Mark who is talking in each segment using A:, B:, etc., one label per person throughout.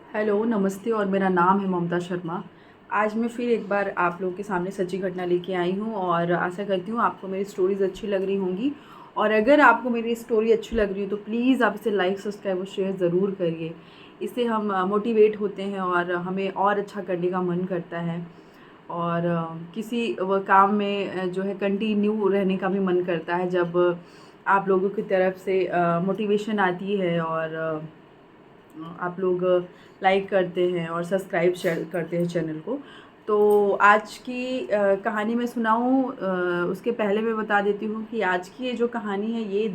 A: Hello, नमस्ते और मेरा नाम है ममता शर्मा। आज मैं फिर एक बार आप लोगों के सामने सच्ची घटना लेके आई हूँ और आशा करती हूँ आपको मेरी स्टोरीज़ अच्छी लग रही होंगी। और अगर आपको मेरी स्टोरी अच्छी लग रही हो तो प्लीज़ आप इसे लाइक, सब्सक्राइब और शेयर ज़रूर करिए। इससे हम मोटिवेट होते हैं और हमें और अच्छा करने का मन करता है। और किसी व काम में जो है कंटिन्यू रहने का भी मन करता है जब आप लोगों की तरफ से मोटिवेशन आती है और आप लोग लाइक करते हैं और सब्सक्राइब शेयर करते हैं चैनल को। तो आज की कहानी मैं सुनाऊँ उसके पहले मैं बता देती हूँ कि आज की ये जो कहानी है ये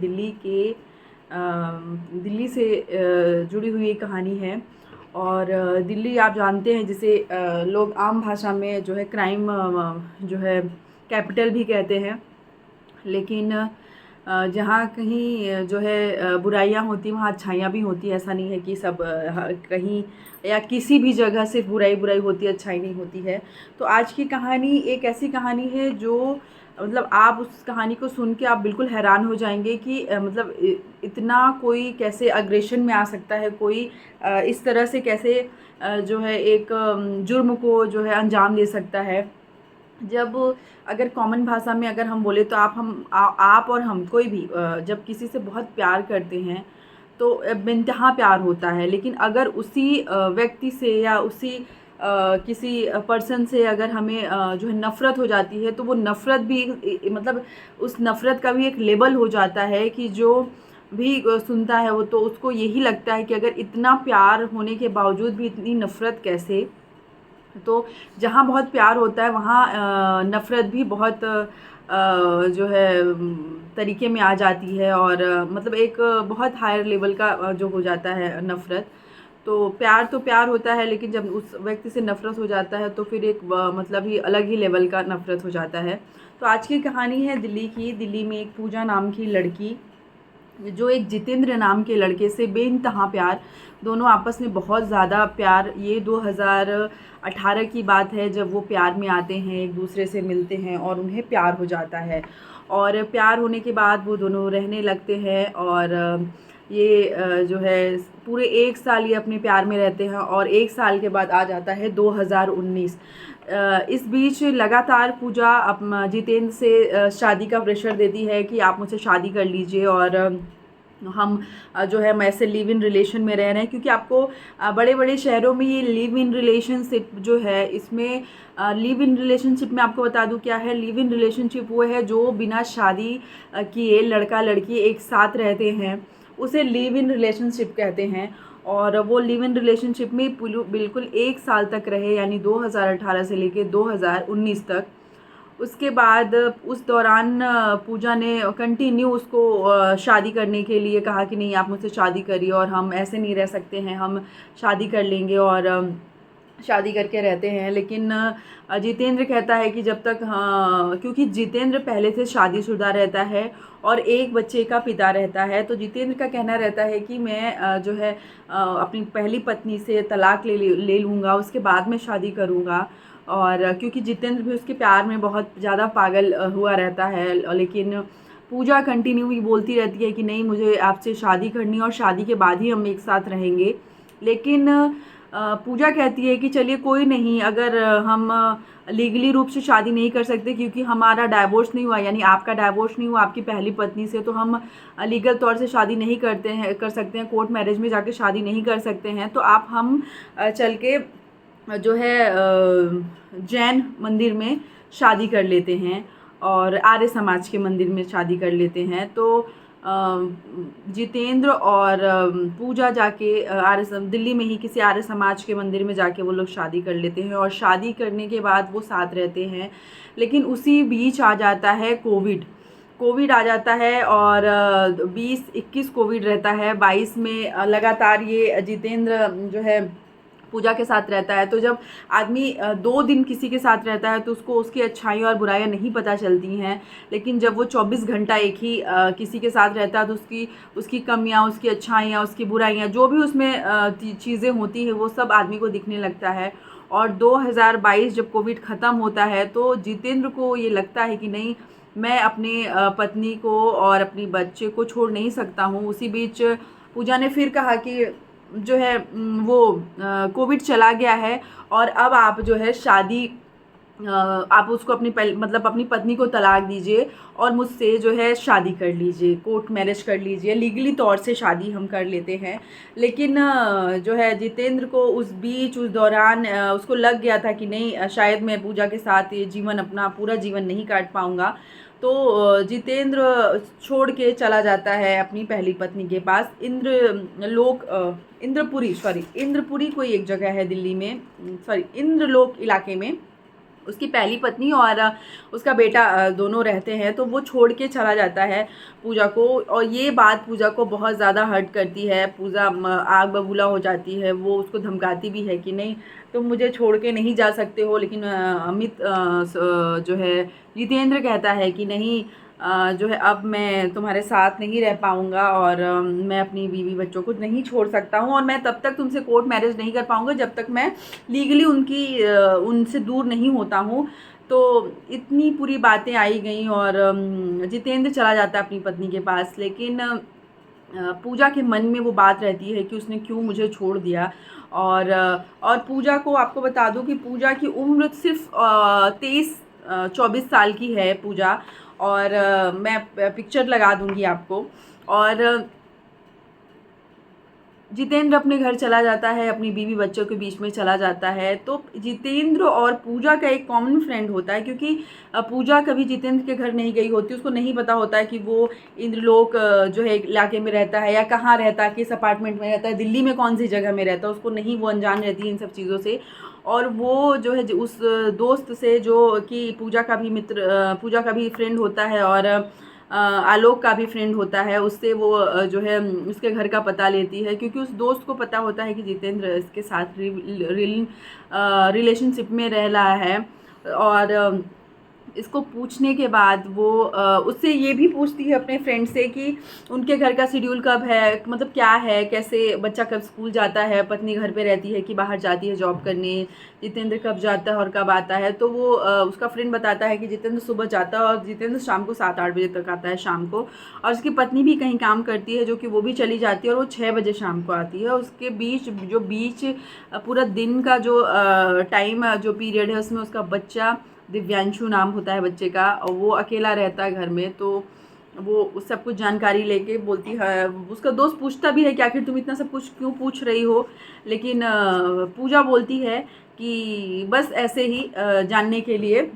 A: दिल्ली से जुड़ी हुई एक कहानी है। और दिल्ली आप जानते हैं जिसे लोग आम भाषा में जो है क्राइम जो है कैपिटल भी कहते हैं। लेकिन जहाँ कहीं जो है बुराइयाँ होती हैं वहाँ अच्छाइयाँ भी होती हैं। ऐसा नहीं है कि सब कहीं या किसी भी जगह सिर्फ बुराई बुराई होती है, अच्छाई नहीं होती है। तो आज की कहानी एक ऐसी कहानी है जो मतलब आप उस कहानी को सुन के आप बिल्कुल हैरान हो जाएंगे कि मतलब इतना कोई कैसे अग्रेशन में आ सकता है, कोई इस तरह से कैसे जो है एक जुर्म को जो है अंजाम दे सकता है। जब अगर कॉमन भाषा में अगर हम बोले तो आप और हम कोई भी जब किसी से बहुत प्यार करते हैं तो बेइंतहा प्यार होता है। लेकिन अगर उसी व्यक्ति से या उसी किसी पर्सन से अगर हमें जो है नफ़रत हो जाती है तो वो नफ़रत भी मतलब उस नफ़रत का भी एक लेवल हो जाता है कि जो भी सुनता है वो तो उसको यही लगता है कि अगर इतना प्यार होने के बावजूद भी इतनी नफ़रत कैसे। तो जहाँ बहुत प्यार होता है वहाँ नफ़रत भी बहुत जो है तरीके में आ जाती है और मतलब एक बहुत हायर लेवल का जो हो जाता है नफ़रत। तो प्यार होता है, लेकिन जब उस व्यक्ति से नफ़रत हो जाता है तो फिर एक मतलब ही अलग ही लेवल का नफ़रत हो जाता है। तो आज की कहानी है दिल्ली की। दिल्ली में एक पूजा नाम की लड़की जो एक जितेंद्र नाम के लड़के से बेइंतहा प्यार, दोनों आपस में बहुत ज़्यादा प्यार। ये 2018 की बात है जब वो प्यार में आते हैं, एक दूसरे से मिलते हैं और उन्हें प्यार हो जाता है। और प्यार होने के बाद वो दोनों रहने लगते हैं और ये जो है पूरे 1 साल ये अपने प्यार में रहते हैं और 1 साल के बाद आ जाता है 2019। इस बीच लगातार पूजा जितेंद्र से शादी का प्रेशर देती है कि आप मुझसे शादी कर लीजिए और हम जो है हम ऐसे लिव इन रिलेशन में रह रहे हैं। क्योंकि आपको बड़े बड़े शहरों में ये लिव इन रिलेशनशिप जो है इसमें लिव इन रिलेशनशिप में आपको बता दूं क्या है। लिव इन रिलेशनशिप वो है जो बिना शादी किए लड़का लड़की एक साथ रहते हैं, उसे लिव इन रिलेशनशिप कहते हैं। और वो लिव इन रिलेशनशिप में बिल्कुल 1 साल तक रहे, यानी 2018 से लेके 2019 तक। उसके बाद उस दौरान पूजा ने कंटिन्यू उसको शादी करने के लिए कहा कि नहीं आप मुझसे शादी करिए और हम ऐसे नहीं रह सकते हैं, हम शादी कर लेंगे और शादी करके रहते हैं। लेकिन जितेंद्र कहता है कि जब तक, हाँ, क्योंकि जितेंद्र पहले से शादीशुदा रहता है और एक बच्चे का पिता रहता है। तो जितेंद्र का कहना रहता है कि मैं जो है अपनी पहली पत्नी से तलाक ले लूँगा, उसके बाद में शादी करूँगा। और क्योंकि जितेंद्र भी उसके प्यार में बहुत ज़्यादा पागल हुआ रहता है। लेकिन पूजा कंटिन्यू ही बोलती रहती है कि नहीं मुझे आपसे शादी करनी है और शादी के बाद ही हम एक साथ रहेंगे। लेकिन पूजा कहती है कि चलिए कोई नहीं, अगर हम लीगली रूप से शादी नहीं कर सकते क्योंकि हमारा डाइवोर्स नहीं हुआ, यानी आपका डाइवोर्स नहीं हुआ आपकी पहली पत्नी से, तो हम लीगल तौर से शादी नहीं कर सकते हैं, कोर्ट मैरिज में जाके शादी नहीं कर सकते हैं। तो आप हम चल के जो है जैन मंदिर में शादी कर लेते हैं और आर्य समाज के मंदिर में शादी कर लेते हैं। तो जितेंद्र और पूजा जाके दिल्ली में ही किसी आर्य समाज के मंदिर में जाके वो लोग शादी कर लेते हैं और शादी करने के बाद वो साथ रहते हैं। लेकिन उसी बीच आ जाता है कोविड आ जाता है और 20-21 कोविड रहता है। 22 में लगातार ये जितेंद्र जो है पूजा के साथ रहता है। तो जब आदमी 2 दिन किसी के साथ रहता है तो उसको उसकी अच्छाइयाँ और बुराइयाँ नहीं पता चलती हैं। लेकिन जब वो 24 घंटा एक ही किसी के साथ रहता है तो उसकी कमियाँ, उसकी अच्छाइयाँ, उसकी बुराइयाँ, जो भी उसमें चीज़ें होती हैं वो सब आदमी को दिखने लगता है। और 2022 जब कोविड ख़त्म होता है तो जितेंद्र को ये लगता है कि नहीं, मैं अपने पत्नी को और अपनी बच्चे को छोड़ नहीं सकता हूँ। उसी बीच पूजा ने फिर कहा कि जो है वो कोविड चला गया है और अब आप जो है शादी आप उसको मतलब अपनी पत्नी को तलाक दीजिए और मुझसे जो है शादी कर लीजिए, कोर्ट मैरिज कर लीजिए, लीगली तौर से शादी हम कर लेते हैं। लेकिन जो है जितेंद्र को उस बीच उस दौरान उसको लग गया था कि नहीं, शायद मैं पूजा के साथ ये जीवन अपना पूरा जीवन नहीं काट पाऊँगा। तो जितेंद्र छोड़ के चला जाता है अपनी पहली पत्नी के पास। इंद्रपुरी कोई एक जगह है दिल्ली में, इंद्रलोक इलाके में उसकी पहली पत्नी और उसका बेटा दोनों रहते हैं। तो वो छोड़ के चला जाता है पूजा को, और ये बात पूजा को बहुत ज़्यादा हर्ट करती है। पूजा आग बबूला हो जाती है, वो उसको धमकाती भी है कि नहीं तुम मुझे छोड़ के नहीं जा सकते हो। लेकिन अमित जो है जितेंद्र कहता है कि नहीं, जो है अब मैं तुम्हारे साथ नहीं रह पाऊँगा और मैं अपनी बीवी बच्चों को नहीं छोड़ सकता हूँ, और मैं तब तक तुमसे कोर्ट मैरिज नहीं कर पाऊँगा जब तक मैं लीगली उनसे दूर नहीं होता हूँ। तो इतनी पूरी बातें आई गई और जितेंद्र चला जाता है अपनी पत्नी के पास। लेकिन पूजा के मन में वो बात रहती है कि उसने क्यों मुझे छोड़ दिया। और पूजा को आपको बता दूं कि पूजा की उम्र सिर्फ 23-24 साल की है पूजा। और मैं पिक्चर लगा दूंगी आपको। और जितेंद्र अपने घर चला जाता है, अपनी बीवी बच्चों के बीच में चला जाता है। तो जितेंद्र और पूजा का एक कॉमन फ्रेंड होता है, क्योंकि पूजा कभी जितेंद्र के घर नहीं गई होती, उसको नहीं पता होता है कि वो इंद्रलोक जो है इलाके में रहता है या कहाँ रहता है, किस अपार्टमेंट में रहता है, दिल्ली में कौन सी जगह में रहता है, उसको नहीं, वो अनजान रहती है इन सब चीज़ों से। और वो जो है उस दोस्त से जो कि पूजा का भी फ्रेंड होता है और आलोक का भी फ्रेंड होता है, उससे वो जो है उसके घर का पता लेती है, क्योंकि उस दोस्त को पता होता है कि जितेंद्र इसके साथ रिलेशनशिप में रह रहा है। और इसको पूछने के बाद वो उससे ये भी पूछती है अपने फ्रेंड से कि उनके घर का शेड्यूल कब है, मतलब क्या है, कैसे बच्चा कब स्कूल जाता है, पत्नी घर पे रहती है कि बाहर जाती है जॉब करने, जितेंद्र कब जाता है और कब आता है। तो वो उसका फ्रेंड बताता है कि जितेंद्र सुबह जाता है और जितेंद्र शाम को 7-8 बजे तक आता है शाम को। और उसकी पत्नी भी कहीं काम करती है, जो कि वो भी चली जाती है और वो 6 बजे शाम को आती है। उसके बीच पूरा दिन का जो टाइम जो पीरियड है उसमें उसका बच्चा दिव्यांशु नाम होता है बच्चे का, और वो अकेला रहता है घर में। तो वो सब कुछ जानकारी लेके बोलती है, उसका दोस्त पूछता भी है कि आखिर तुम इतना सब कुछ क्यों पूछ रही हो। लेकिन पूजा बोलती है कि बस ऐसे ही जानने के लिए,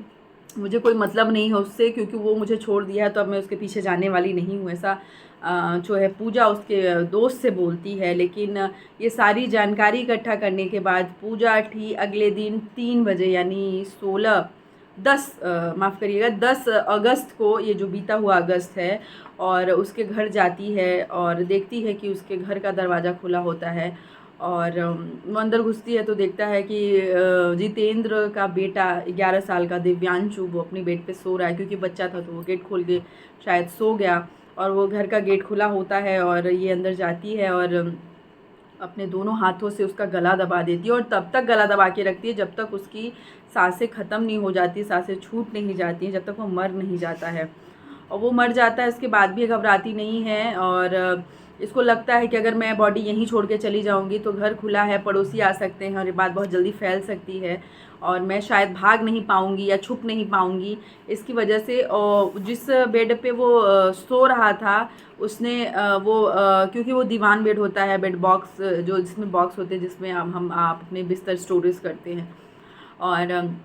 A: मुझे कोई मतलब नहीं है उससे, क्योंकि वो मुझे छोड़ दिया है तो अब मैं उसके पीछे जाने वाली नहीं हूँ, ऐसा जो है पूजा उसके दोस्त से बोलती है। लेकिन ये सारी जानकारी इकट्ठा करने के बाद पूजा ठीक अगले दिन 3 बजे यानी 10 अगस्त को, ये जो बीता हुआ अगस्त है, और उसके घर जाती है और देखती है कि उसके घर का दरवाज़ा खुला होता है। और वो अंदर घुसती है तो देखता है कि जितेंद्र का बेटा 11 साल का दिव्यांशु वो अपनी बेड पे सो रहा है, क्योंकि बच्चा था तो वो गेट खोल के शायद सो गया। और वो घर का गेट खुला होता है और ये अंदर जाती है और अपने दोनों हाथों से उसका गला दबा देती है, और तब तक गला दबा के रखती है जब तक उसकी सांसें ख़त्म नहीं हो जाती, सांसें छूट नहीं जाती हैं, जब तक वो मर नहीं जाता है। और वो मर जाता है, इसके बाद भी घबराती नहीं है। और इसको लगता है कि अगर मैं बॉडी यहीं छोड़ के चली जाऊंगी तो घर खुला है, पड़ोसी आ सकते हैं और ये बात बहुत जल्दी फैल सकती है, और मैं शायद भाग नहीं पाऊंगी या छुप नहीं पाऊंगी। इसकी वजह से जिस बेड पे वो सो रहा था उसने क्योंकि वो दीवान बेड होता है, बेड बॉक्स जो जिसमें बॉक्स होते हैं जिसमें हम आप अपने बिस्तर स्टोरेज करते हैं, और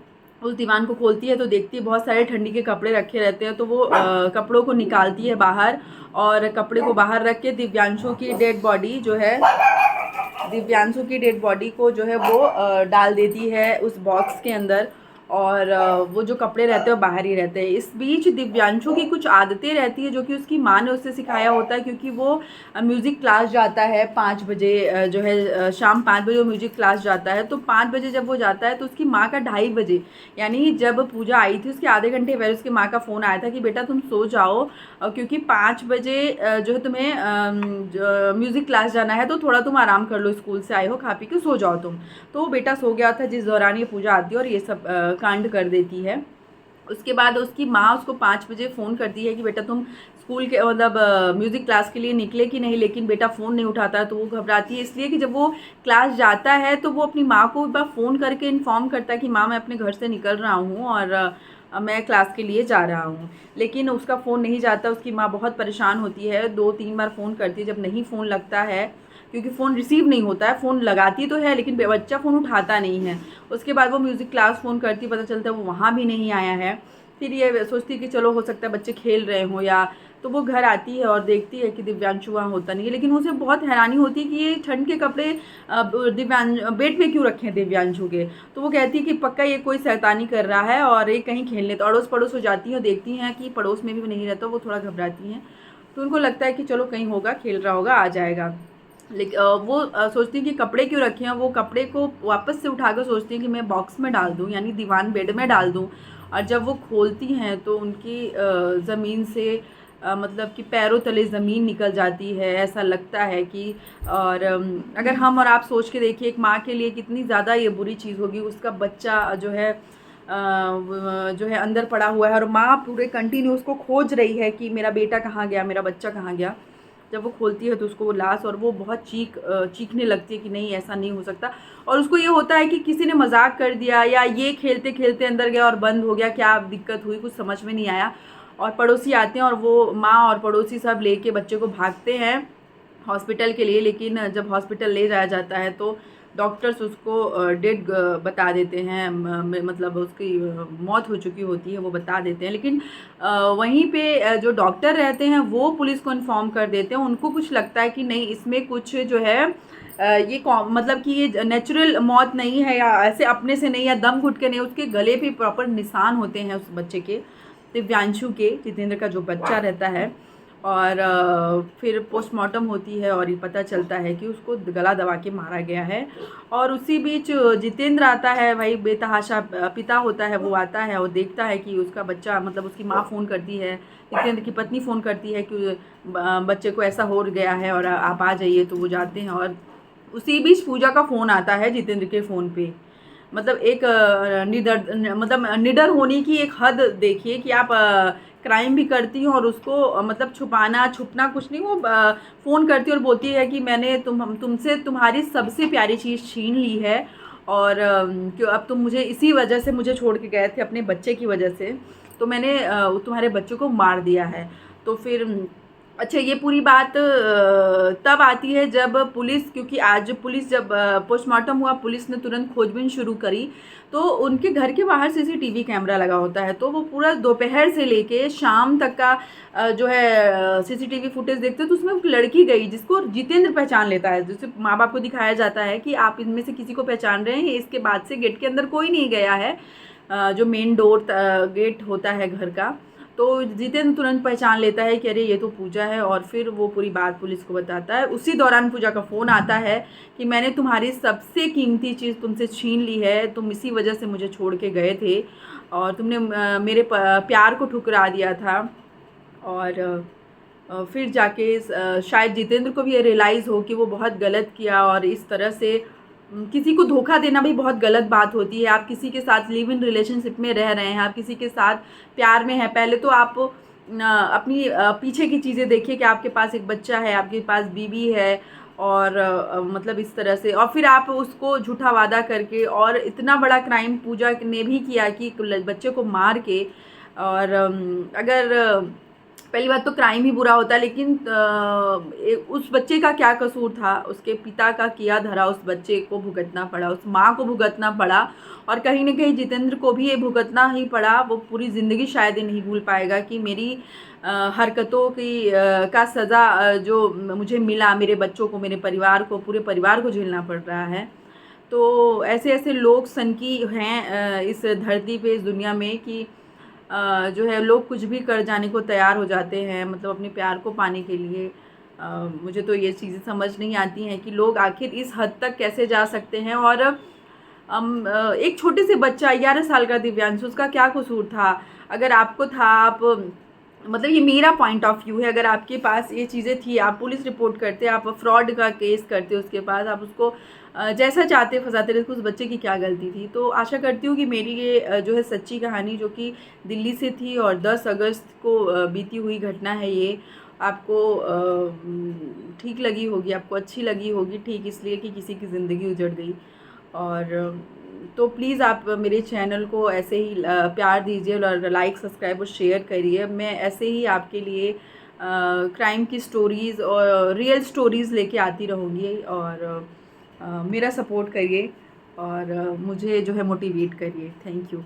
A: उस दीवान को खोलती है तो देखती है बहुत सारे ठंडी के कपड़े रखे रहते हैं। तो वो कपड़ों को निकालती है बाहर, और कपड़े को बाहर रख के दिव्यांशु की डेड बॉडी को जो है वो डाल देती है उस बॉक्स के अंदर, और वो जो कपड़े रहते हैं वो बाहर ही रहते हैं। इस बीच दिव्यांशु की कुछ आदतें रहती है जो कि उसकी माँ ने उससे सिखाया होता है, क्योंकि वो म्यूज़िक क्लास जाता है 5 बजे, जो है शाम 5 बजे वो म्यूज़िक क्लास जाता है। तो 5 बजे जब वो जाता है तो उसकी माँ का 2:30 बजे, यानी जब पूजा आई थी उसके आधे घंटे पहले उसकी माँ का फ़ोन आया था कि बेटा तुम सो जाओ, क्योंकि 5 बजे जो है तुम्हें म्यूज़िक क्लास जाना है, तो थोड़ा तुम आराम कर लो, स्कूल से आए हो, खा पी के सो जाओ तुम। तो वो बेटा सो गया था, जिस दौरान ये पूजा आती है और ये सब कांड कर देती है। उसके बाद उसकी माँ उसको 5 बजे फ़ोन करती है कि बेटा तुम स्कूल के मतलब म्यूज़िक क्लास के लिए निकले कि नहीं, लेकिन बेटा फ़ोन नहीं उठाता है तो वो घबराती है, इसलिए कि जब वो क्लास जाता है तो वो अपनी माँ को एक बार फ़ोन करके इन्फॉर्म करता है कि माँ मैं अपने घर से निकल रहा हूँ और मैं क्लास के लिए जा रहा हूँ। लेकिन उसका फ़ोन नहीं जाता, उसकी माँ बहुत परेशान होती है, 2-3 बार फ़ोन करती है, जब नहीं फ़ोन लगता है क्योंकि फ़ोन रिसीव नहीं होता है, फ़ोन लगाती तो है लेकिन बच्चा फ़ोन उठाता नहीं है। उसके बाद वो म्यूज़िक क्लास फ़ोन करती, पता चलता है वो वहाँ भी नहीं आया है। फिर ये सोचती है कि चलो हो सकता है बच्चे खेल रहे हों, या तो वो घर आती है और देखती है कि दिव्यांशु वहाँ होता नहीं है। लेकिन उसे बहुत हैरानी होती है कि ये ठंड के कपड़े बेड पे क्यों रखे हैं दिव्यांशु के। तो वो कहती है कि पक्का ये कोई शैतानी कर रहा है और ये कहीं खेलने, तो अड़ोस पड़ोस हो जाती हैं और देखती हैं कि पड़ोस में भी नहीं रहता, वो थोड़ा घबराती हैं। तो उनको लगता है कि चलो कहीं होगा, खेल रहा होगा, आ जाएगा। लेकिन वो सोचती हैं कि कपड़े क्यों रखे हैं, वो कपड़े को वापस से उठाकर सोचती हैं कि मैं बॉक्स में डाल दूँ, यानी दीवान बेड में डाल दूँ। और जब वो खोलती हैं तो उनकी ज़मीन से मतलब कि पैरों तले ज़मीन निकल जाती है, ऐसा लगता है कि। और अगर हम और आप सोच के देखिए एक माँ के लिए कितनी ज़्यादा ये बुरी चीज़ होगी, उसका बच्चा जो है अंदर पड़ा हुआ है और माँ पूरे कंटिन्यू उसको खोज रही है कि मेरा बेटा कहाँ गया, मेरा बच्चा कहाँ गया। जब वो खोलती है तो उसको वो लाश, और वो बहुत चीखने लगती है कि नहीं ऐसा नहीं हो सकता। और उसको ये होता है कि किसी ने मजाक कर दिया या ये खेलते खेलते अंदर गया और बंद हो गया, क्या दिक्कत हुई कुछ समझ में नहीं आया। और पड़ोसी आते हैं और वो माँ और पड़ोसी सब लेके बच्चे को भागते हैं हॉस्पिटल के लिए। लेकिन जब हॉस्पिटल ले जाया जाता है तो डॉक्टर्स उसको डेड बता देते हैं, मतलब उसकी मौत हो चुकी होती है वो बता देते हैं। लेकिन वहीं पे जो डॉक्टर रहते हैं वो पुलिस को इन्फॉर्म कर देते हैं। उनको कुछ लगता है कि नहीं इसमें कुछ जो है ये मतलब कि ये नेचुरल मौत नहीं है या ऐसे अपने से नहीं या दम घुट के नहीं, उसके गले पे प्रॉपर निशान होते हैं उस बच्चे के, दिव्यांशु के, जितेंद्र का जो बच्चा रहता है। और फिर पोस्टमार्टम होती है और ये पता चलता है कि उसको गला दबा के मारा गया है। और उसी बीच जितेंद्र आता है, भाई बेतहाशा पिता होता है, वो आता है और देखता है कि उसका बच्चा, मतलब उसकी माँ फ़ोन करती है, जितेंद्र की पत्नी फ़ोन करती है कि बच्चे को ऐसा हो गया है और आप आ जाइए। तो वो जाते हैं और उसी बीच पूजा का फ़ोन आता है जितेंद्र के फ़ोन पे। मतलब एक मतलब निडर होने की एक हद देखिए कि आप क्राइम भी करती हो और उसको मतलब छुपना कुछ नहीं, वो फ़ोन करती है और बोलती है कि मैंने तुमसे तुम्हारी सबसे प्यारी चीज़ छीन ली है और क्यों अब तुम मुझे इसी वजह से मुझे छोड़ के गए थे, अपने बच्चे की वजह से, तो मैंने तुम्हारे बच्चे को मार दिया है। तो फिर अच्छा, ये पूरी बात तब आती है जब पुलिस, क्योंकि आज पुलिस जब पोस्टमार्टम हुआ पुलिस ने तुरंत खोजबीन शुरू करी। तो उनके घर के बाहर सीसीटीवी कैमरा लगा होता है, तो वो पूरा दोपहर से लेके शाम तक का जो है सीसीटीवी फुटेज देखते हैं। तो उसमें एक लड़की गई जिसको जितेंद्र पहचान लेता है, जिसे माँ बाप को दिखाया जाता है कि आप इनमें से किसी को पहचान रहे हैं। इसके बाद से गेट के अंदर कोई नहीं गया है, जो मेन डोर गेट होता है घर का। तो जितेंद्र तुरंत पहचान लेता है कि अरे ये तो पूजा है, और फिर वो पूरी बात पुलिस को बताता है। उसी दौरान पूजा का फ़ोन आता है कि मैंने तुम्हारी सबसे कीमती चीज़ तुमसे छीन ली है, तुम इसी वजह से मुझे छोड़ के गए थे और तुमने मेरे प्यार को ठुकरा दिया था। और फिर जाके शायद जितेंद्र को भी ये रियलाइज़ हो कि वो बहुत गलत किया, और इस तरह से किसी को धोखा देना भी बहुत गलत बात होती है। आप किसी के साथ लिव इन रिलेशनशिप में रह रहे हैं, आप किसी के साथ प्यार में हैं, पहले तो आप अपनी पीछे की चीज़ें देखिए कि आपके पास एक बच्चा है, आपके पास बीवी है, और मतलब इस तरह से, और फिर आप उसको झूठा वादा करके, और इतना बड़ा क्राइम पूजा ने भी किया कि बच्चे को मार के। और अगर पहली बात तो क्राइम ही बुरा होता है, लेकिन उस बच्चे का क्या कसूर था, उसके पिता का किया धरा उस बच्चे को भुगतना पड़ा, उस माँ को भुगतना पड़ा, और कहीं ना कहीं जितेंद्र को भी ये भुगतना ही पड़ा। वो पूरी ज़िंदगी शायद ये नहीं भूल पाएगा कि मेरी हरकतों की का सज़ा जो मुझे मिला, मेरे बच्चों को, मेरे परिवार को, पूरे परिवार को झेलना पड़ रहा है। तो ऐसे ऐसे लोग सनकी हैं इस धरती पे, इस दुनिया में, कि जो है लोग कुछ भी कर जाने को तैयार हो जाते हैं, मतलब अपने प्यार को पाने के लिए। मुझे तो ये चीज़ें समझ नहीं आती हैं कि लोग आखिर इस हद तक कैसे जा सकते हैं। और एक छोटे से बच्चा 11 साल का दिव्यांशु, उसका क्या कसूर था? अगर आपको था, आप मतलब ये मेरा पॉइंट ऑफ व्यू है। अगर आपके पास ये चीज़ें थी, आप पुलिस रिपोर्ट करते, आप फ्रॉड का केस करते उसके पास, आप उसको जैसा चाहते फंसाते रहे, उस बच्चे की क्या गलती थी। तो आशा करती हूँ कि मेरी ये जो है सच्ची कहानी, जो कि दिल्ली से थी और 10 अगस्त को बीती हुई घटना है, ये आपको ठीक लगी होगी, आपको अच्छी लगी होगी। ठीक इसलिए कि किसी की ज़िंदगी उजड़ गई। और तो प्लीज़ आप मेरे चैनल को ऐसे ही प्यार दीजिए और लाइक सब्सक्राइब और शेयर करिए। मैं ऐसे ही आपके लिए क्राइम की स्टोरीज़ और रियल स्टोरीज़ लेके आती रहूँगी। और मेरा सपोर्ट करिए और मुझे जो है मोटिवेट करिए। Thank you.